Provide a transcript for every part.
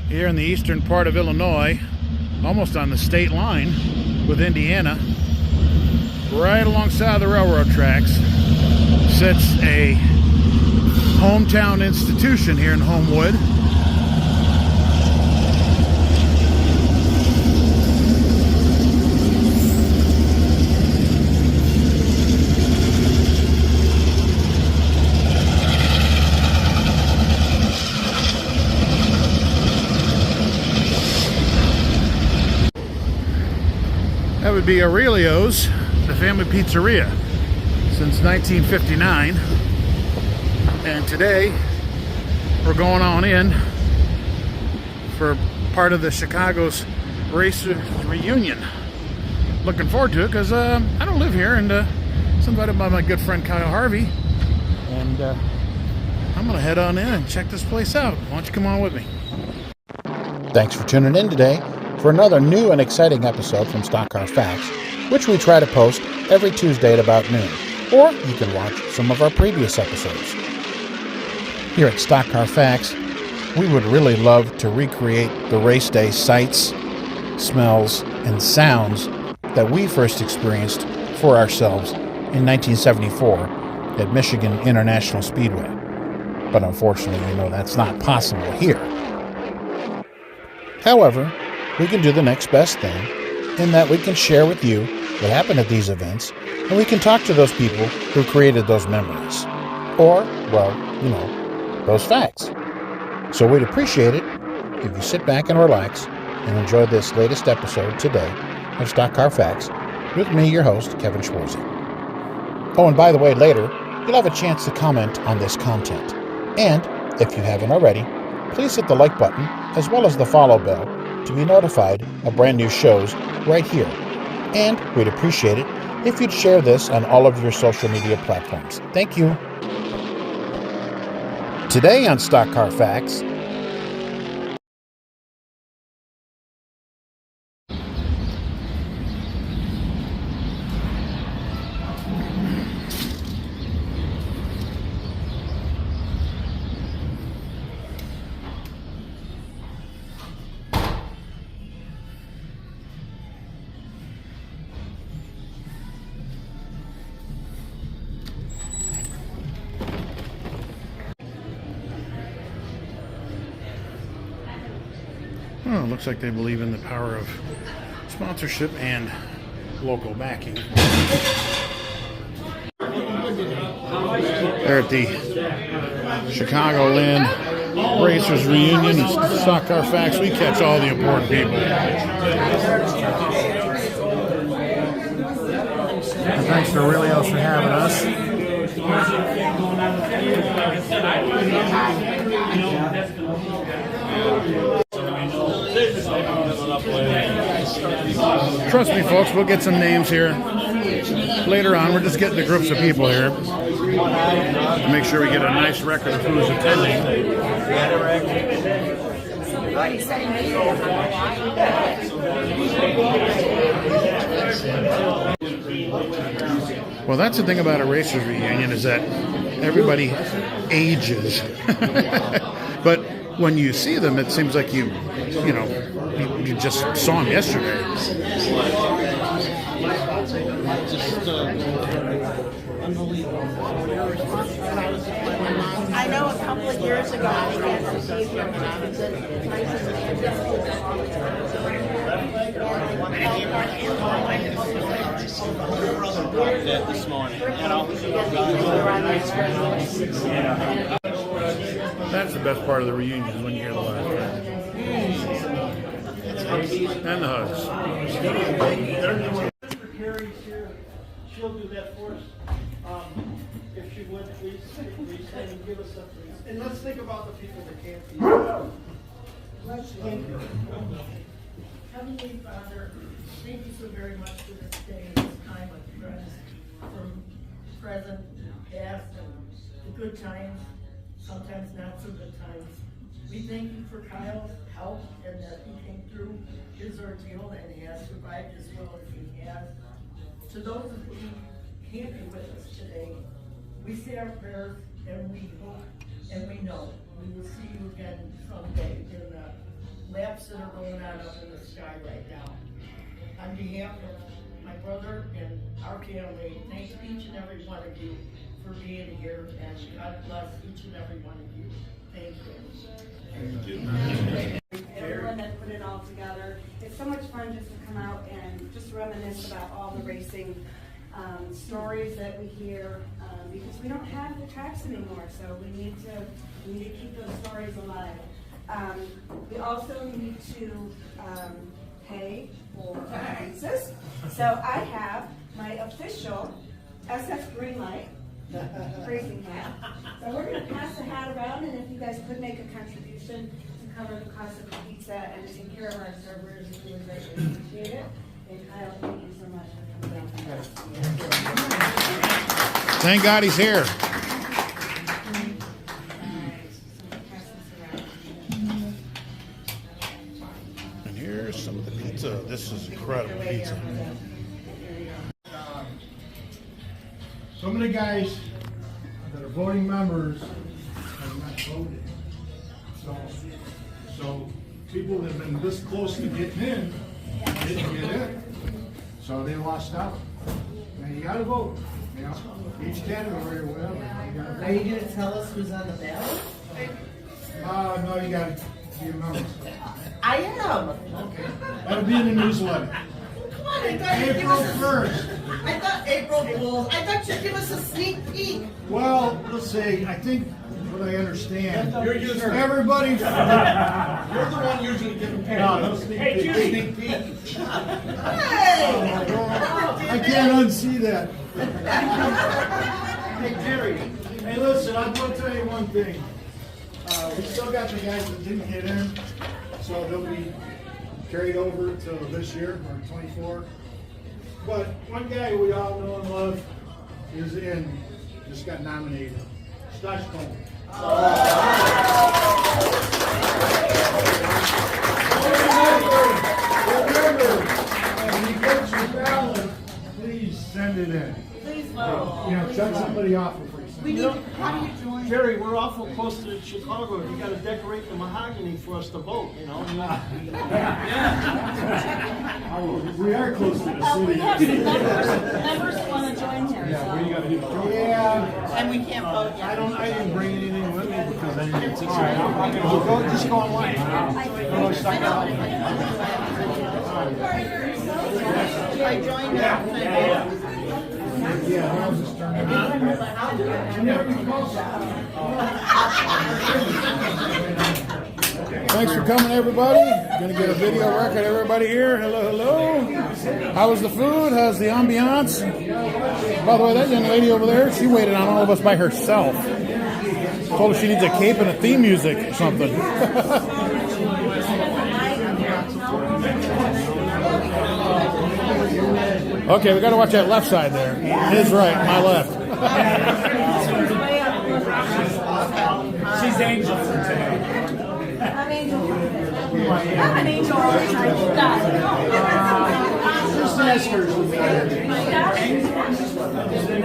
here in the eastern part of Illinois, almost on the state line with Indiana, right alongside the railroad tracks, sits a hometown institution here in Homewood. That would be Aurelio's, the family pizzeria, since 1959. And today, we're going on in for part of the Chicago's Racers reunion. Looking forward to it because I don't live here, and it's invited by my good friend Kyle Harvey. And I'm going to head on in and check this place out. Why don't you come on with me? Thanks for tuning in today for another new and exciting episode from Stock Car Facts, which we try to post every Tuesday at about noon. Or you can watch some of our previous episodes. Here at Stock Car Facts, we would really love to recreate the race day sights, smells, and sounds that we first experienced for ourselves in 1974 at Michigan International Speedway. But unfortunately, we know that's not possible here. However, we can do the next best thing in that we can share with you what happened at these events, and we can talk to those people who created those memories. Or, well, those facts. So we'd appreciate it if you sit back and relax and enjoy this latest episode today of Stock Car Facts with me, your host, Kevin Schwarzy. Oh, and by the way, later, you'll have a chance to comment on this content. And, if you haven't already, please hit the like button as well as the follow bell to be notified of brand new shows right here. And we'd appreciate it if you'd share this on all of your social media platforms. Thank you. Today on Stock Car Facts, oh, looks like they believe in the power of sponsorship and local backing. They're at the Chicagoland Racers reunion and Stock Car Facts. We catch all the important people. And thanks to Aurelio's for having us. Trust me, folks, we'll get some names here later on. We're just getting the groups of people here to make sure we get a nice record of who's attending. Well, that's the thing about a Racers reunion is that everybody ages. But when you see them, it seems like you just saw them yesterday. I know a couple of years ago I had to see him when I was in this morning, That's the best part of the reunion is when you hear the laugh. And the hugs. Carrie's here. She'll do that for us. If she would, please stand and give us something. And let's think about the people that can't be here. Let's thank you. Heavenly Father, thank you so very much for this day, this time of friends, from present, past, and the good times, sometimes not so good times. We thank you for Kyle's help and that he came through his ordeal and he has survived as well as he has. To those of who can't be with us today, we say our prayers and we hope and we know we will see you again someday in the laps that are going on up in the sky right now. On behalf of my brother and our family, thank each and every one of you for being here, and God bless each and every one of you. Thank you. Everyone that put it all together. It's so much fun just to come out and just reminisce about all the racing stories that we hear, because we don't have the tracks anymore, so we need to keep those stories alive. We also need to pay for pizzas. So I have my official SF Greenlight racing hat. So we're going to pass the hat around, and if you guys could make a contribution to cover the cost of the pizza and to take care of our servers, we would greatly appreciate it. And Kyle, thank you so much for coming down. Thank God he's here. And here's some of the pizza. This is incredible pizza. Some of the guys that are voting members have not voted. So people that have been this close to getting in didn't get in. So they lost out. Now you gotta vote. You know, each category or whatever. Are you gonna tell us who's on the ballot? No, you gotta be a member. I am. Okay. That'll be in the newsletter. Come on, I thought you'd give April us 1st. I thought April Fools. I thought you'd give us a sneak peek. Well, let's see, I think what I understand. You're usually, Everybody. you're the one usually giving No, no sneak peek. sneak peek. Hey! I can't unsee that. Hey, Jerry. Hey, listen, I'm going to tell you one thing. We still got the guys that didn't get in, so they'll be carried over to this year, or 24. But one guy we all know and love is in, just got nominated. Stashcombe. Remember, when you get your ballot, please send it in. Please vote. You know, shut somebody off for free. How do you join? Jerry, we're awful close to Chicago. You gotta decorate the mahogany for us to vote, you know? We are close to the We city. have some members who want to join here. Yeah, what do you gotta do? Yeah, And we can't vote yet. I didn't bring anything with me because I didn't get to. Just go online. I joined now. Yeah, I'll just turn it on. Thanks for coming, everybody. Gonna get a video record. Everybody here. Hello, hello. How was the food? How's the ambiance? By the way, that young lady over there, she waited on all of us by herself. Told her she needs a cape and a theme music or something. Okay, we got to watch that left side there. His right, my left. She's angel for today. I'm an angel all the time. Just ask her.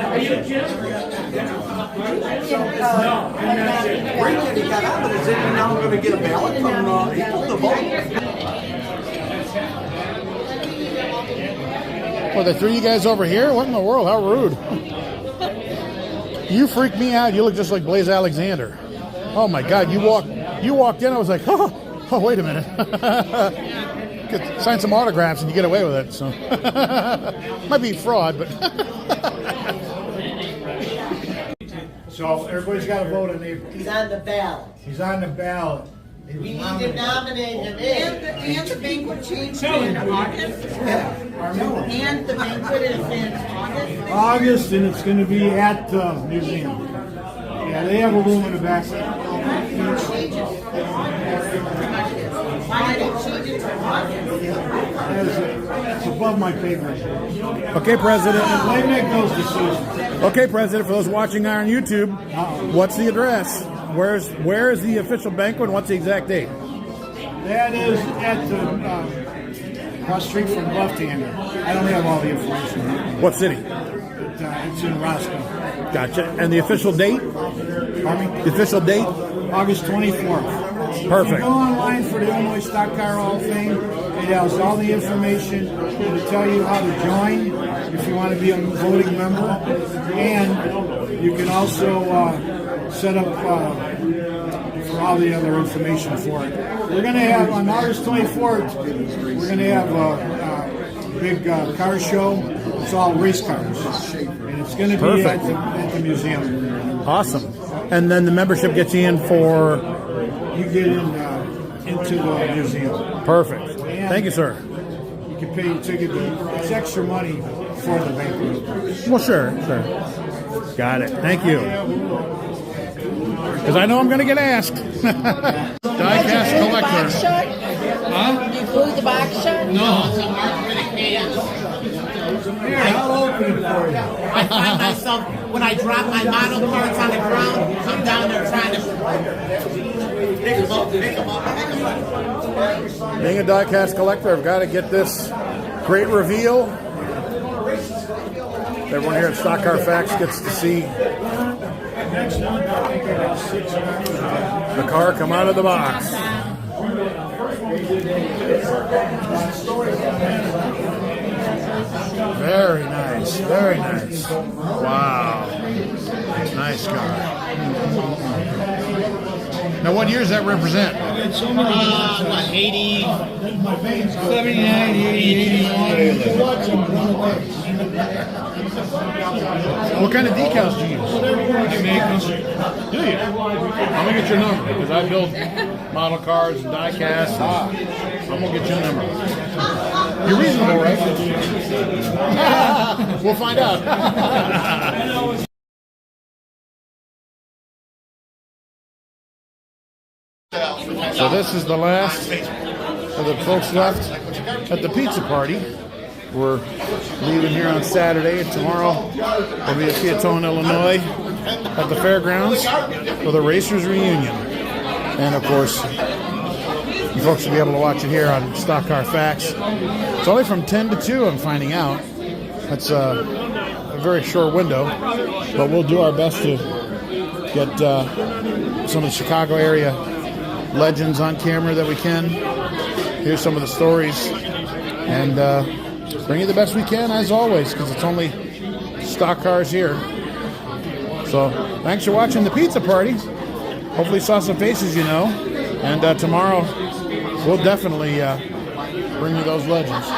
Are you a kid? Great that he got out, but is it now going to get a ballot from people to vote? Well, they threw you guys over here? What in the world? How rude. You freaked me out. You look just like Blaze Alexander. Oh my God, you walked in, I was like, oh wait a minute. Sign some autographs and you get away with it. So might be fraud, but So everybody's got to vote in April. He's on the ballot. He's on the ballot. He was We need to nominated. nominate him in. And the banquet changed in August. And the banquet is in August. August, and it's going to be at the museum. Yeah, they have a room in the back. Why did it change it to August? It's above my pay grade. okay, President. They make those decisions. Okay, President, for those watching on YouTube, what's the address? Where is the official banquet and what's the exact date? That is at the cross street from Left Hander. I don't have all the information. What city? But, it's in Roscoe. Gotcha. And the official date? Pardon me? The official date? August 24th. Perfect. If you go online for the Illinois Stock Car Hall of Fame, it has all the information. It'll tell you how to join if you want to be a voting member. And you can also set up for all the other information for it. We're going to have, on August 24th, we're going to have a big car show. It's all race cars. And it's going to be at the museum. Awesome. And then the membership gets you in for... You get into the museum. Perfect. And thank you, sir. You can pay your ticket. It's extra money for the banquet. Well, sure. Got it. Thank you. Because I know I'm going to get asked. Die-cast collector. Huh? You glued the box shut? No, it's a mark for the cans. I'll open it for you. I find myself, when I drop my model parts on the ground, I'm down there trying to pick them up. Being a die-cast collector, I've got to get this great reveal. Everyone here at Stock Car Facts gets to see the car come out of the box. Very nice, very nice. Wow. Nice car. Now, what years does that represent? What, 80? 79, 80, 81. What kind of decals do you use? Do you? I'm going to get your number because I build model cars and die casts. I'm going to get your number. You're reasonable, right? We'll find out. So this is the last of the folks left at the pizza party. We're leaving here on Saturday, and tomorrow we'll be at Piatone, Illinois at the fairgrounds for the Racers Reunion. And of course, you folks will be able to watch it here on Stock Car Facts. It's only from 10 to 2, I'm finding out. That's a very short window, but we'll do our best to get some of the Chicago area legends on camera that we can. Here's some of the stories, and bring you the best we can, as always, because it's only stock cars here. So thanks for watching the pizza party. Hopefully saw some faces you know, and tomorrow we'll definitely bring you those legends.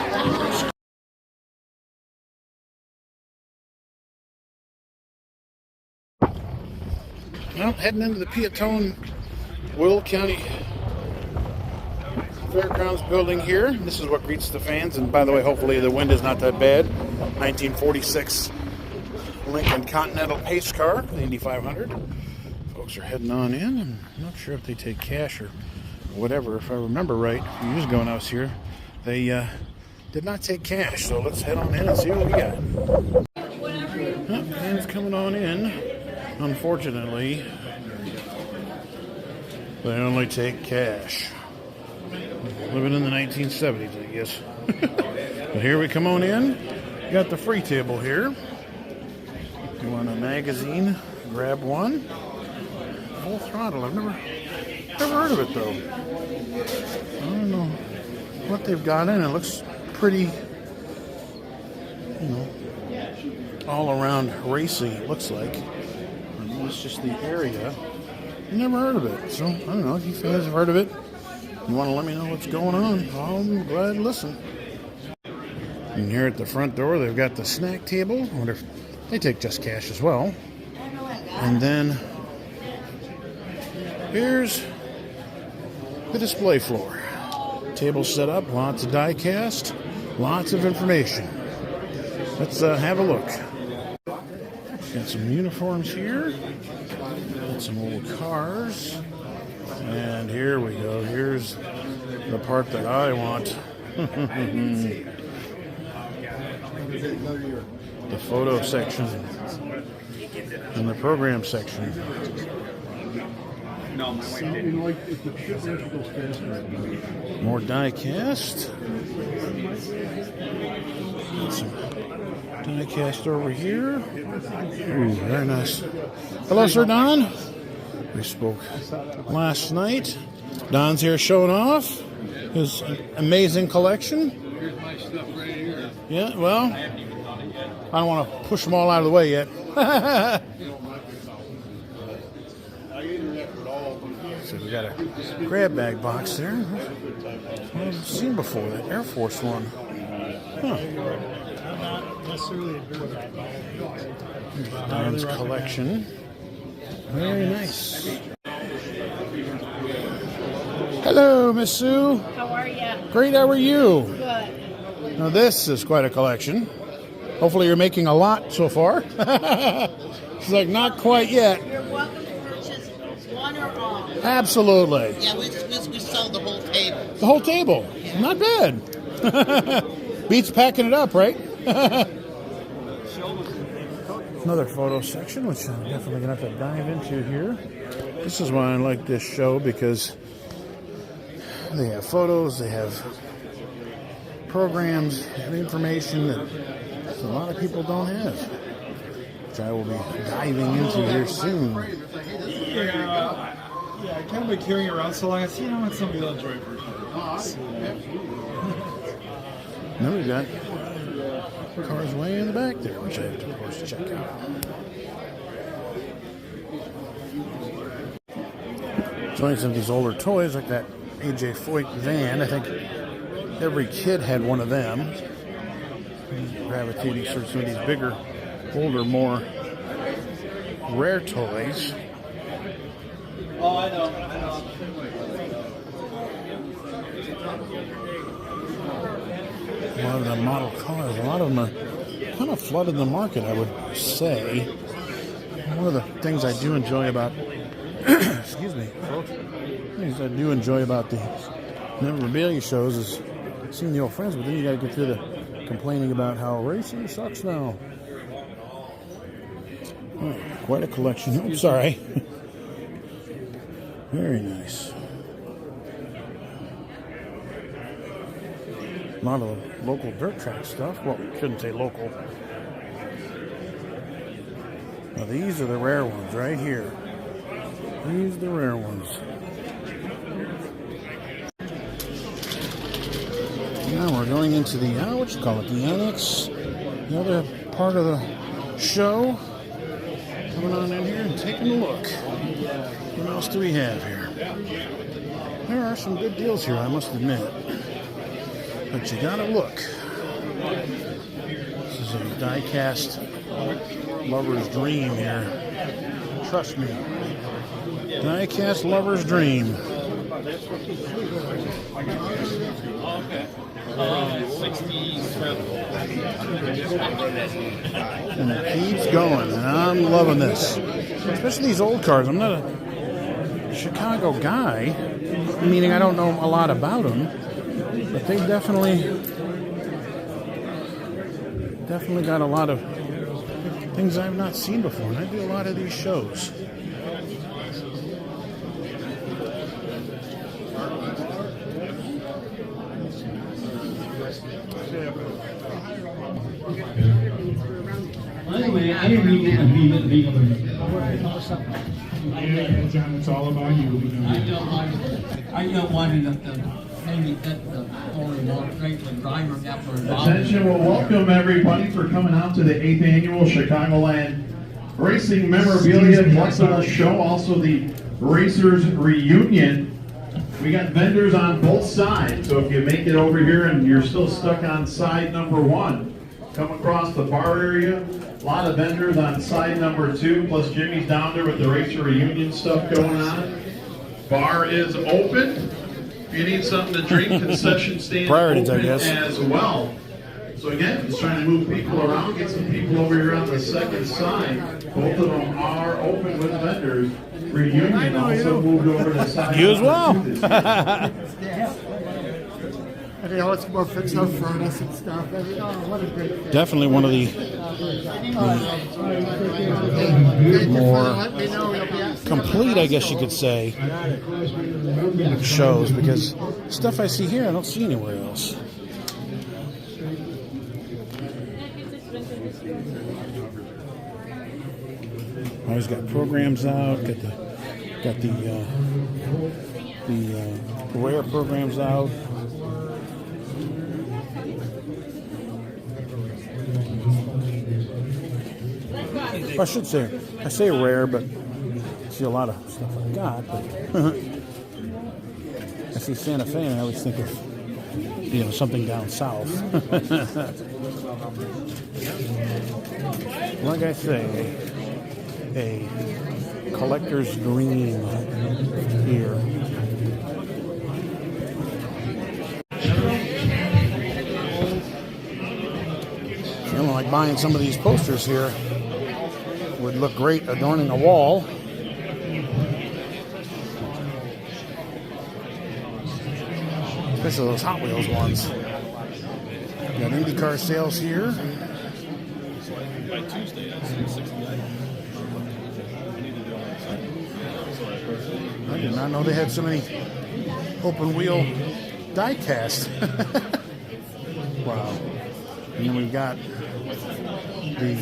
Well, heading into the Piatone Will County Fairgrounds building here. This is what greets the fans. And by the way, hopefully the wind is not that bad. 1946 Lincoln Continental pace car, the Indy 500. Folks are heading on in. I'm not sure if they take cash or whatever. If I remember right, a few years ago when I was here, they did not take cash. So let's head on in and see what we got. Well, fans coming on in. Unfortunately, they only take cash. Living in the 1970s, I guess. But here we come on in. Got the free table here. You want a magazine? Grab one. Full throttle. I've never heard of it though. I don't know what they've got in. It looks pretty, all around racy. It looks like. It's just the area. Never heard of it, so I don't know if you guys have heard of it. You want to let me know what's going on? I'm glad to listen. And here at the front door, they've got the snack table. I wonder if they take just cash as well. And then here's the display floor. Table set up, lots of die cast, lots of information. Let's have a look. Got some uniforms here. Got some old cars. And here we go. Here's the part that I want. The photo section and the program section. More die cast. Got some die cast over here. Ooh, very nice. Hello, Sir Don. We spoke last night. Don's here showing off his amazing collection. Here's my stuff right here. Yeah, well, I don't want to push them all out of the way yet. So we got a grab bag box there. I haven't seen before, that Air Force one. Huh. Here's Don's collection. Very nice. Hello, Miss Sue. How are you? Great, how are you? Good. Now this is quite a collection. Hopefully you're making a lot so far. She's like, not quite yet. You're welcome to purchase one or all. Absolutely. Yeah, we sold the whole table. The whole table. Not bad. Beats packing it up, right? Another photo section, which I'm definitely going to have to dive into here. This is why I like this show, because they have photos, they have programs, they have information that a lot of people don't have, which I will be diving into here soon. Yeah, I kind of been carrying around so long. I see, want somebody to enjoy for Now we got cars way in the back there, which I have to, of course, check out. Showing some of these older toys, like that A.J. Foyt van. I think every kid had one of them. Gravitating towards some of these bigger, older, more rare toys. Oh, I know. A lot of the model cars, a lot of them are kind of flooded the market, I would say. One of the things I do enjoy about, excuse me, folks, things I do enjoy about the memorabilia shows is seeing the old friends, but then you got to get through the complaining about how racing sucks now. Oh, quite a collection. I'm sorry. Very nice. A lot of local dirt track stuff. Well, shouldn't say local. Now these are the rare ones right here. These are the rare ones. Now we're going into the, what you call it, the annex. The other part of the show. Coming on in here and taking a look. What else do we have here? There are some good deals here, I must admit. But you gotta look. This is a die-cast lover's dream here. Trust me. Die-cast lover's dream. And it keeps going, and I'm loving this. Especially these old cars. I'm not a Chicago guy, meaning I don't know a lot about them, but they definitely got a lot of things I've not seen before, and I do a lot of these shows. Anyway, I didn't mean to be John, it's all about you. I don't want to maybe that the only more Franklin driver got for Attention, we'll welcome everybody for coming out to the 8th annual Chicagoland Racing Memorabilia Collectibles Show, also the Racers Reunion. We got vendors on both sides, so if you make it over here and you're still stuck on side number 1, come across the bar area. A lot of vendors on side number 2, plus Jimmy's down there with the Racer Reunion stuff going on. Bar is open. If you need something to drink, concession stand Priorities, open I guess. as well. So again, just trying to move people around, get some people over here on the second side. Both of them are open with vendors. Reunion also moved over to side. You as well. And how it's more fixed up furnace and stuff. What a great Definitely one of the more complete, I guess you could say, shows, because stuff I see here I don't see anywhere else. Always got programs out. Got the The rare program's out. I should say, I say rare, but I see a lot of stuff I got. But I see Santa Fe, and I always think of, you know, something down south. Like I say, a collector's dream here. Feeling like buying some of these posters here would look great adorning a wall. Especially those Hot Wheels ones. Got IndyCar sales here. By Tuesday, that's 69. I did not know they had so many open wheel die cast. Wow. And then we've got the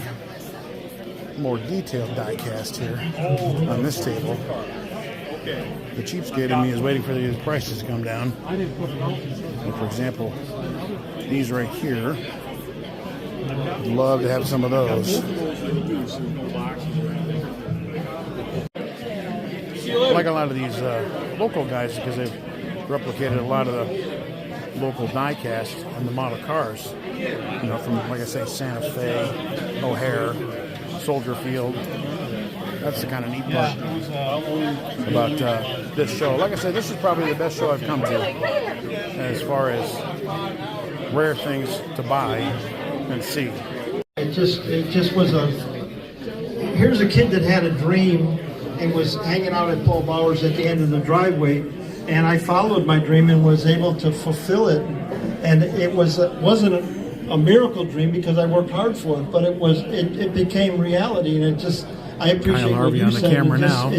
more detailed die cast here on this table. The cheapskate in me is waiting for these prices to come down. And for example, these right here, I'd love to have some of those. I like a lot of these local guys because they've replicated a lot of the local die cast and the model cars. You know, from, like I say, Santa Fe, O'Hare, Soldier Field. That's the kind of neat part about this show. Like I said, this is probably the best show I've come to as far as rare things to buy and see. It just was here's a kid that had a dream and was hanging out at Paul Bauer's at the end of the driveway, and I followed my dream and was able to fulfill it. And it wasn't a miracle dream because I worked hard for it, but it became reality, and I appreciate Kyle Harvey what you on the said. camera now.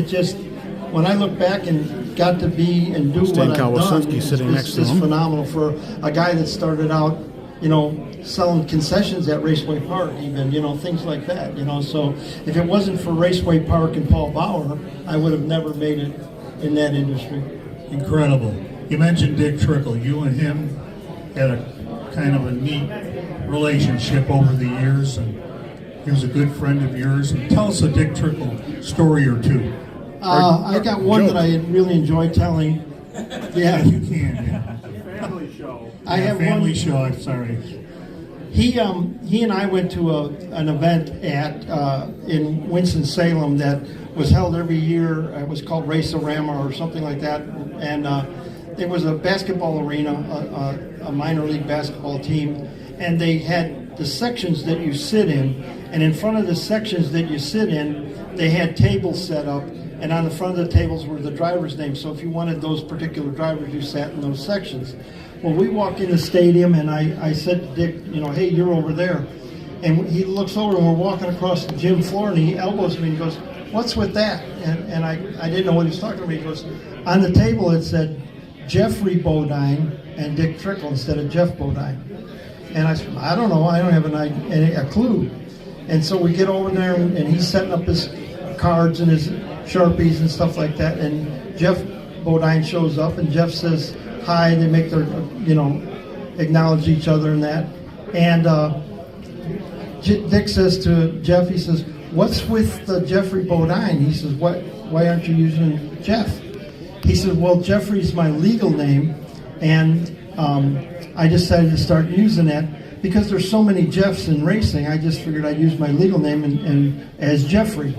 When I look back and got to be and do Stan what I've done, sitting next to it's him. phenomenal for a guy that started out, you know, selling concessions at Raceway Park, even, you know, things like that, you know. So if it wasn't for Raceway Park and Paul Bauer, I would have never made it in that industry. Incredible. You mentioned Dick Trickle. You and him had a kind of a neat relationship over the years, and he was a good friend of yours. And tell us a Dick Trickle story or two. I got one that I really enjoy telling. Yeah, you can. Yeah. Family show. I have family one. show. I'm sorry. He and I went to an event in Winston-Salem that was held every year. It was called Race-A-Rama or something like that, and it was a basketball arena, a minor league basketball team, and they had the sections that you sit in, and in front of the sections that you sit in, they had tables set up, and on the front of the tables were the drivers' names. So if you wanted those particular drivers, you sat in those sections. Well, we walk in the stadium, and I said to Dick, you know, hey, you're over there. And he looks over, and we're walking across the gym floor, and he elbows me and goes, what's with that? And I didn't know what he was talking about. He goes, on the table it said Jeffrey Bodine and Dick Trickle instead of Jeff Bodine. And I said, I don't know, I don't have a clue. And so we get over there, and he's setting up his cards and his Sharpies and stuff like that, and Jeff Bodine shows up, and Jeff says hi. They make their, you know, acknowledge each other and that. And Dick says to Jeff, he says, what's with Jeffrey Bodine? He says, why aren't you using Jeff? He said, well, Jeffrey's my legal name, and I decided to start using that because there's so many Jeffs in racing. I just figured I'd use my legal name and as Jeffrey.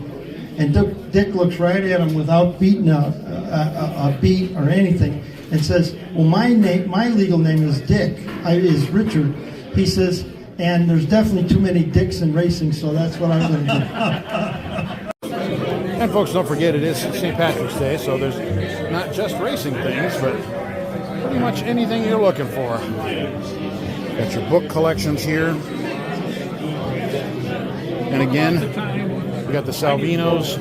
And Dick looks right at him without beating a beat or anything, and says, well, my legal name is Dick, is Richard. He says, and there's definitely too many Dicks in racing, so that's what I'm going to do. And folks, don't forget it is St. Patrick's Day, so there's not just racing things, but pretty much anything you're looking for. Got your book collections here. And again, we got the Salvino's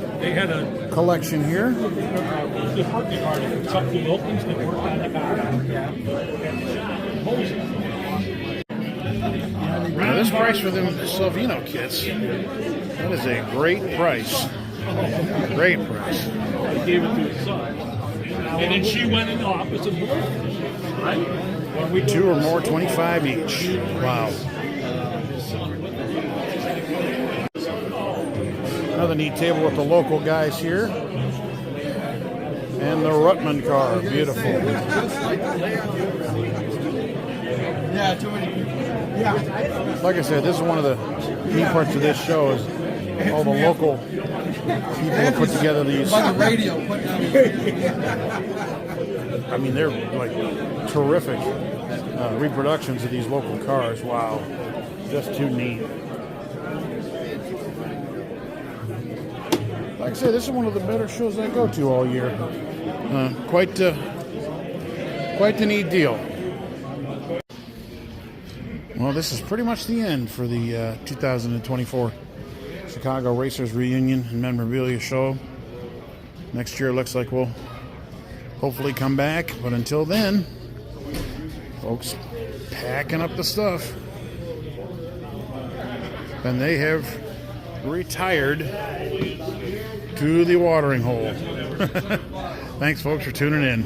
collection here. Now this price for them Salvino kits, that is a great price. Great price. I gave it to his son. And then she went in the office and right? When we 2 or more, 25 each. Wow. Another neat table with the local guys here. And the Rutman car, beautiful. Yeah, too many people. Yeah. Like I said, this is one of the neat parts of this show is all the local people who put together these. On the radio, I mean, they're like terrific reproductions of these local cars. Wow, just too neat. Like I said, this is one of the better shows I go to all year. Quite the neat deal. Well, this is pretty much the end for the 2024 Chicago Racers Reunion and Memorabilia Show. Next year looks like we'll hopefully come back, but until then, folks, packing up the stuff. And they have retired to the watering hole. Thanks, folks, for tuning in.